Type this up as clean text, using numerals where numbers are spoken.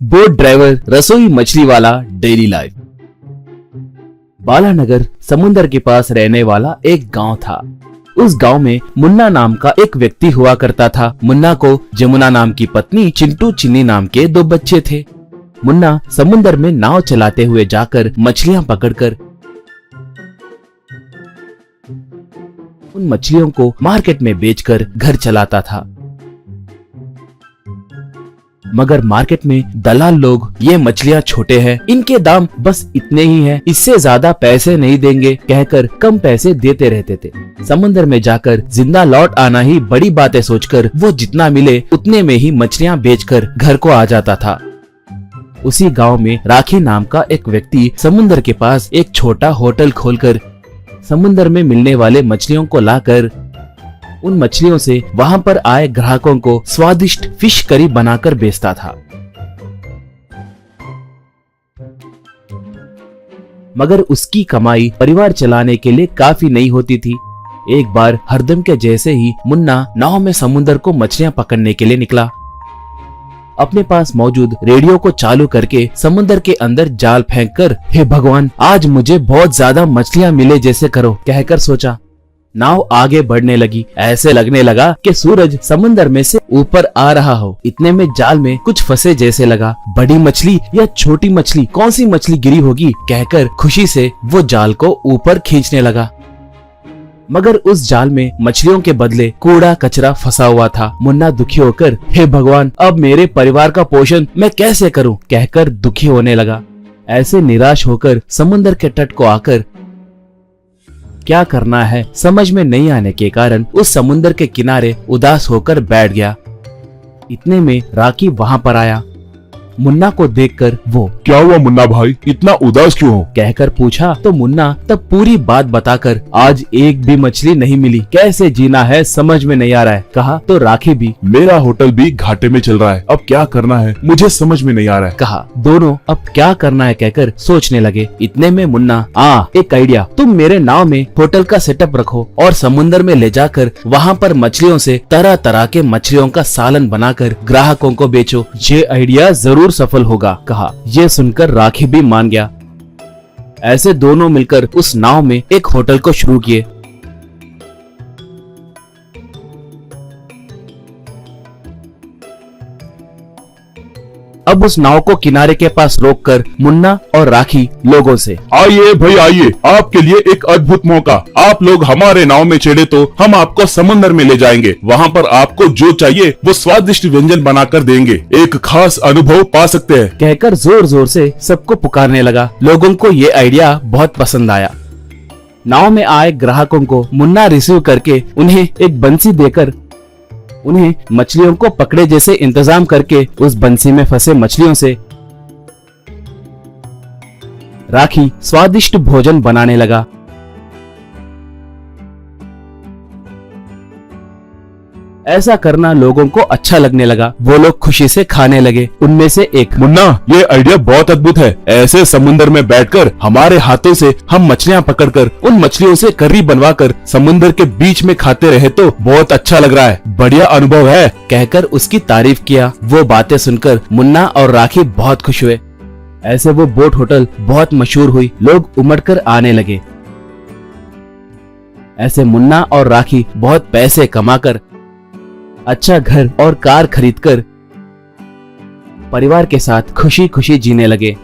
Boat driver, रसोई, मछली वाला, डेली लाइफ। बालानगर समुद्र के पास रहने वाला एक गांव था। उस गांव में मुन्ना नाम का एक व्यक्ति हुआ करता था। मुन्ना को जमुना नाम की पत्नी, चिंटू, चिन्नी नाम के 2 बच्चे थे। मुन्ना समुद्र में नाव चलाते हुए जाकर मछलियां पकड़कर उन मछलियों को मार्केट में बेचकर घर चलाता था। मगर मार्केट में दलाल लोग ये मछलियां छोटे हैं, इनके दाम बस इतने ही हैं, इससे ज्यादा पैसे नहीं देंगे कहकर कम पैसे देते रहते थे। समुद्र में जाकर जिंदा लौट आना ही बड़ी बात है सोचकर वो जितना मिले उतने में ही मछलियां बेचकर घर को आ जाता था। उसी गांव में राखी नाम का एक व्यक्ति समुद्र के पास एक छोटा होटल खोलकर समुद्र में मिलने वाले मछलियों को लाकर उन मछलियों से वहां पर आए ग्राहकों को स्वादिष्ट फिश करी बनाकर बेचता था। मगर उसकी कमाई परिवार चलाने के लिए काफी नहीं होती थी। एक बार हरदम के जैसे ही मुन्ना नाव में समुद्र को मछलियां पकड़ने के लिए निकला। अपने पास मौजूद रेडियो को चालू करके समुद्र के अंदर जाल फेंककर, हे भगवान, आज मुझे बहुत ज्यादा मछलियां मिले जैसे करो कहकर सोचा। नाव आगे बढ़ने लगी। ऐसे लगने लगा कि सूरज समुद्र में से ऊपर आ रहा हो। इतने में जाल में कुछ फंसे जैसे लगा। बड़ी मछली या छोटी मछली, कौन सी मछली गिरी होगी कहकर खुशी से वो जाल को ऊपर खींचने लगा। मगर उस जाल में मछलियों के बदले कूड़ा कचरा फंसा हुआ था। मुन्ना दुखी होकर, हे भगवान, अब मेरे परिवार का पोषण मैं कैसे करूं कहकर दुखी होने लगा। ऐसे निराश होकर समुद्र के तट को आकर क्या करना है समझ में नहीं आने के कारण उस समुद्र के किनारे उदास होकर बैठ गया। इतने में राखी वहां पर आया। मुन्ना को देखकर वो, क्या हुआ मुन्ना भाई, इतना उदास क्यों हो कहकर पूछा तो मुन्ना तब पूरी बात बताकर, आज एक भी मछली नहीं मिली, कैसे जीना है समझ में नहीं आ रहा है कहा। तो राखी भी, मेरा होटल भी घाटे में चल रहा है, अब क्या करना है मुझे समझ में नहीं आ रहा है कहा। दोनों अब क्या करना है कहकर सोचने लगे। इतने में मुन्ना, एक आइडिया, तुम मेरे नाव में होटल का सेटअप रखो और समुद्र में ले जाकर वहाँ पर मछलियों से तरह तरह के मछलियों का सालन बनाकर ग्राहकों को बेचो, ये आइडिया जरूर सफल होगा कहा। ये सुनकर राखी भी मान गया। ऐसे दोनों मिलकर उस नाव में एक होटल को शुरू किए। अब उस नाव को किनारे के पास रोककर मुन्ना और राखी लोगों से, आइए भाई आइए, आपके लिए एक अद्भुत मौका, आप लोग हमारे नाव में चढ़े तो हम आपको समुद्र में ले जाएंगे, वहाँ पर आपको जो चाहिए वो स्वादिष्ट व्यंजन बनाकर देंगे, एक खास अनुभव पा सकते हैं कहकर जोर जोर से सबको पुकारने लगा। लोगों को ये आइडिया बहुत पसंद आया। नाव में आए ग्राहकों को मुन्ना रिसीव करके उन्हें एक बंसी देकर उन्हें मछलियों को पकड़े जैसे इंतजाम करके उस बंसी में फंसे मछलियों से राखी स्वादिष्ट भोजन बनाने लगा। ऐसा करना लोगों को अच्छा लगने लगा। वो लोग खुशी से खाने लगे। उनमें से एक, मुन्ना, ये आइडिया बहुत अद्भुत है, ऐसे समुद्र में बैठकर हमारे हाथों से हम मछलियां पकड़कर उन मछलियों से करी बनवाकर समुद्र के बीच में खाते रहे तो बहुत अच्छा लग रहा है, बढ़िया अनुभव है कहकर उसकी तारीफ किया। वो बातें सुनकर मुन्ना और राखी बहुत खुश हुए। ऐसे वो बोट होटल बहुत मशहूर हुई, लोग उमड़कर आने लगे। ऐसे मुन्ना और राखी बहुत पैसे कमाकर अच्छा घर और कार खरीदकर परिवार के साथ खुशी खुशी जीने लगे।